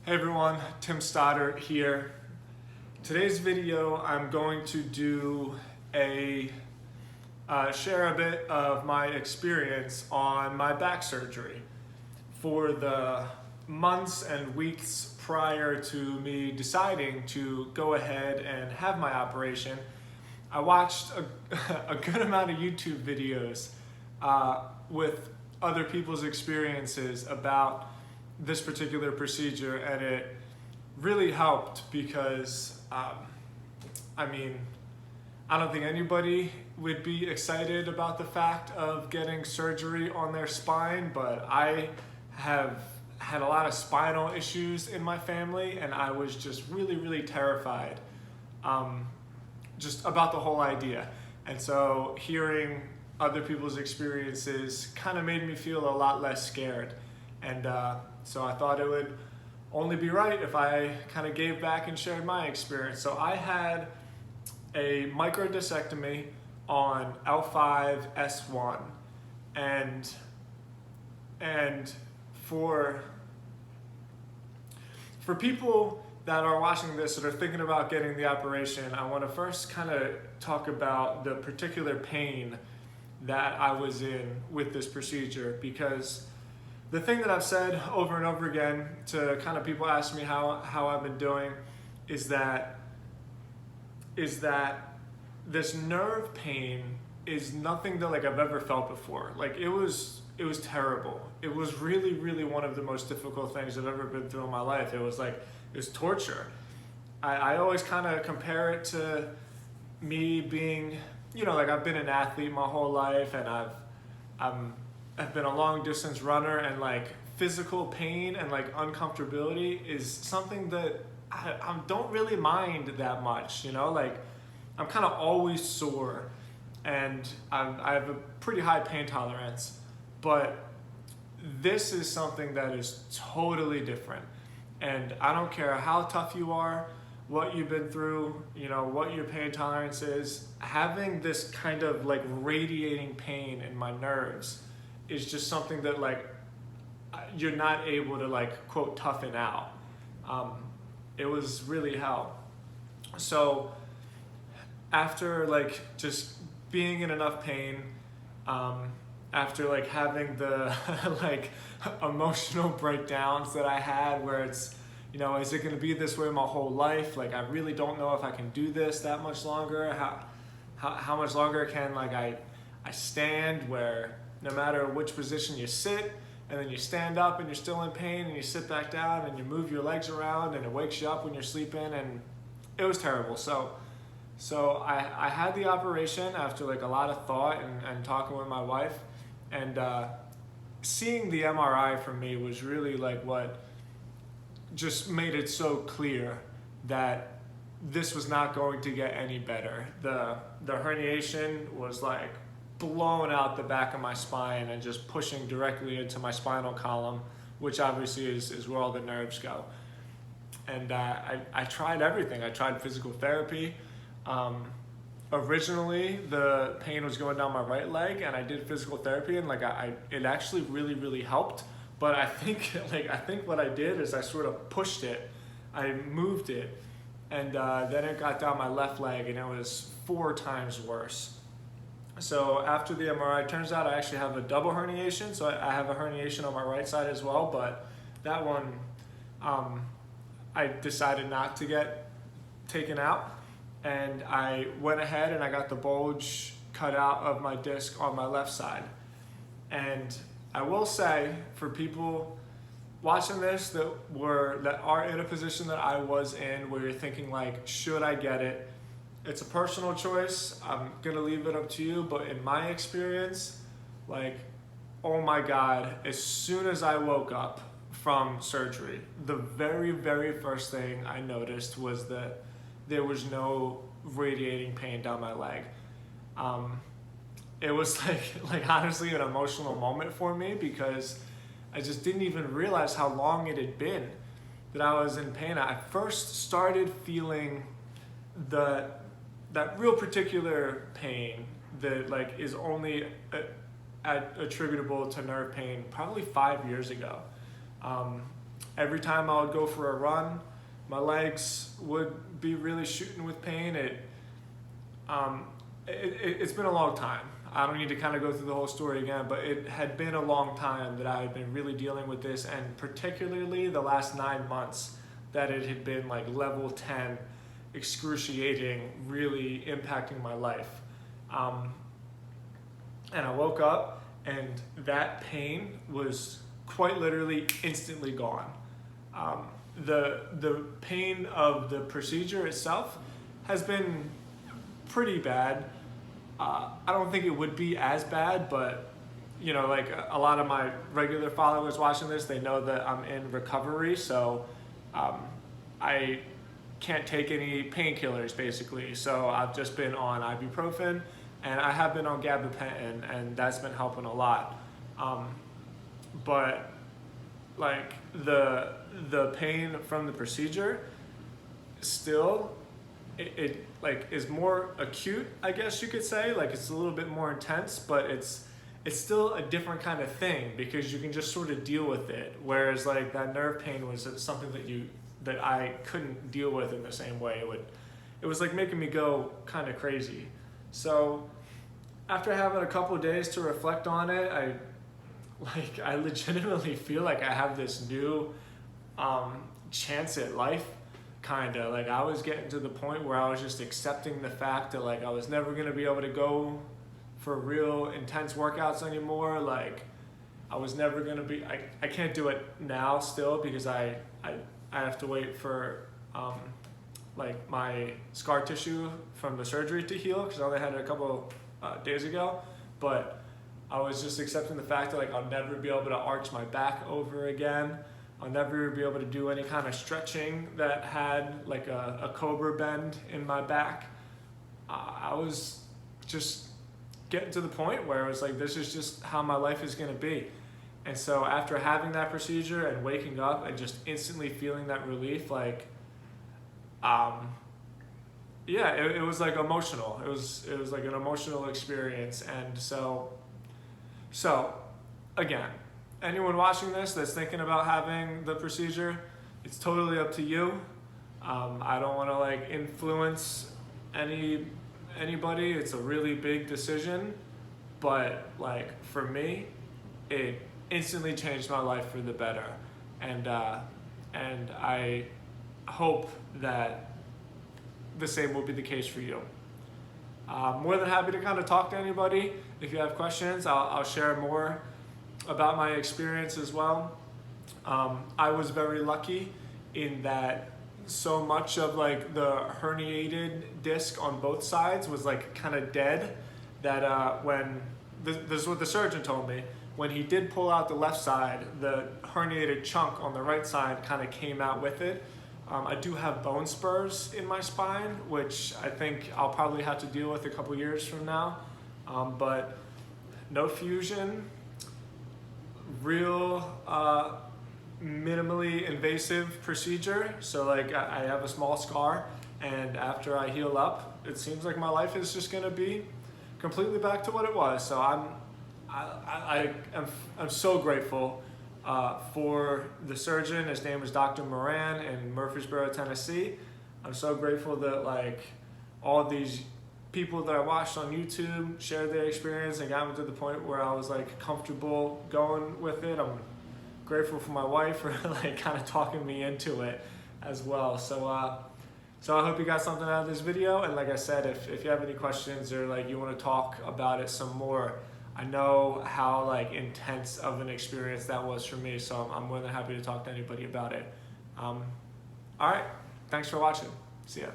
Hey everyone, Tim Stoddard here. Today's video I'm going to do share a bit of my experience on my back surgery. For the months and weeks prior to me deciding to go ahead and have my operation, I watched a good amount of YouTube videos with other people's experiences about this particular procedure, and it really helped because I don't think anybody would be excited about the fact of getting surgery on their spine, but I have had a lot of spinal issues in my family, and I was just really terrified just about the whole idea. And so hearing other people's experiences kind of made me feel a lot less scared. And so I thought it would only be right if I kind of gave back and shared my experience. So I had a microdiscectomy on L5-S1, and for people that are watching this that are thinking about getting the operation, I want to first kind of talk about the particular pain that I was in with this procedure, because the thing that I've said over and over again to kind of people ask me how I've been doing is that this nerve pain is nothing that I've ever felt before. It was terrible. It was really one of the most difficult things I've ever been through in my life. It was torture. I always kind of compare it to me being, I've been an athlete my whole life, and I've been a long distance runner, and physical pain and uncomfortability is something that I don't really mind that much, I'm kind of always sore, and I have a pretty high pain tolerance, but this is something that is totally different. And I don't care how tough you are, what you've been through, what your pain tolerance is, having this kind of radiating pain in my nerves is just something that you're not able to quote toughen out. It was really hell. So after just being in enough pain, after having the emotional breakdowns that I had, where it's, is it going to be this way my whole life? I really don't know if I can do this that much longer. How much longer can I stand, where no matter which position you sit, and then you stand up and you're still in pain, and you sit back down and you move your legs around, and it wakes you up when you're sleeping, and it was terrible. So I had the operation after a lot of thought and talking with my wife, and seeing the MRI for me was really what just made it so clear that this was not going to get any better. The herniation was blown out the back of my spine and just pushing directly into my spinal column, which obviously is where all the nerves go. And I tried everything. I tried physical therapy. Originally, the pain was going down my right leg, and I did physical therapy, and it actually really helped. But I think what I did is I sort of pushed it, I moved it, and then it got down my left leg, and it was 4 times worse. So after the MRI, it turns out I actually have a double herniation, so I have a herniation on my right side as well, but that one I decided not to get taken out, and I went ahead and I got the bulge cut out of my disc on my left side. And I will say, for people watching this that are in a position that I was in, where you're thinking should I get it? It's a personal choice. I'm gonna leave it up to you, but in my experience, oh my God, as soon as I woke up from surgery, the very first thing I noticed was that there was no radiating pain down my leg. It was honestly an emotional moment for me, because I just didn't even realize how long it had been that I was in pain. I first started feeling that real particular pain that is only attributable to nerve pain probably 5 years ago. every time I would go for a run, my legs would be really shooting with pain. It's been a long time. I don't need to kind of go through the whole story again, but it had been a long time that I had been really dealing with this, and particularly the last 9 months that it had been like level 10, excruciating, really impacting my life. And I woke up and that pain was quite literally instantly gone. The pain of the procedure itself has been pretty bad. I don't think it would be as bad, but you know, like a lot of my regular followers watching this, they know that I'm in recovery, so I can't take any painkillers basically. So I've just been on ibuprofen, and I have been on gabapentin, and that's been helping a lot. But like the pain from the procedure still, it like is more acute, I guess you could say. Like it's a little bit more intense, but it's still a different kind of thing because you can just sort of deal with it. Whereas like that nerve pain was something that I couldn't deal with in the same way. It was like making me go kind of crazy. So after having a couple of days to reflect on it, I legitimately feel like I have this new chance at life. Kind of like I was getting to the point where I was just accepting the fact that like I was never going to be able to go for real intense workouts anymore. Like I was never going to be, I can't do it now still because I have to wait for like my scar tissue from the surgery to heal because I only had it a couple days ago. But I was just accepting the fact that like I'll never be able to arch my back over again. I'll never be able to do any kind of stretching that had like a cobra bend in my back. I was just getting to the point where I was like, this is just how my life is going to be. And so after having that procedure and waking up and just instantly feeling that relief, like, yeah, it was like emotional. It was like an emotional experience. And so again, anyone watching this that's thinking about having the procedure, it's totally up to you. I don't want to like influence anybody. It's a really big decision, but like for me, it instantly changed my life for the better. And I hope that the same will be the case for you. More than happy to kind of talk to anybody. If you have questions, I'll share more about my experience as well. I was very lucky in that so much of like the herniated disc on both sides was like kind of dead, that when this is what the surgeon told me, when he did pull out the left side, the herniated chunk on the right side kind of came out with it. I do have bone spurs in my spine, which I think I'll probably have to deal with a couple years from now, but no fusion, real minimally invasive procedure. So like I have a small scar, and after I heal up, it seems like my life is just gonna be completely back to what it was. So I'm so grateful for the surgeon. His name was Dr. Moran in Murfreesboro, Tennessee. I'm so grateful that like all these people that I watched on YouTube shared their experience and got me to the point where I was like comfortable going with it. I'm grateful for my wife for like kind of talking me into it as well. So I hope you got something out of this video. And like I said, if you have any questions or like you want to talk about it some more, I know how like intense of an experience that was for me. So I'm more than happy to talk to anybody about it. All right, thanks for watching. See ya.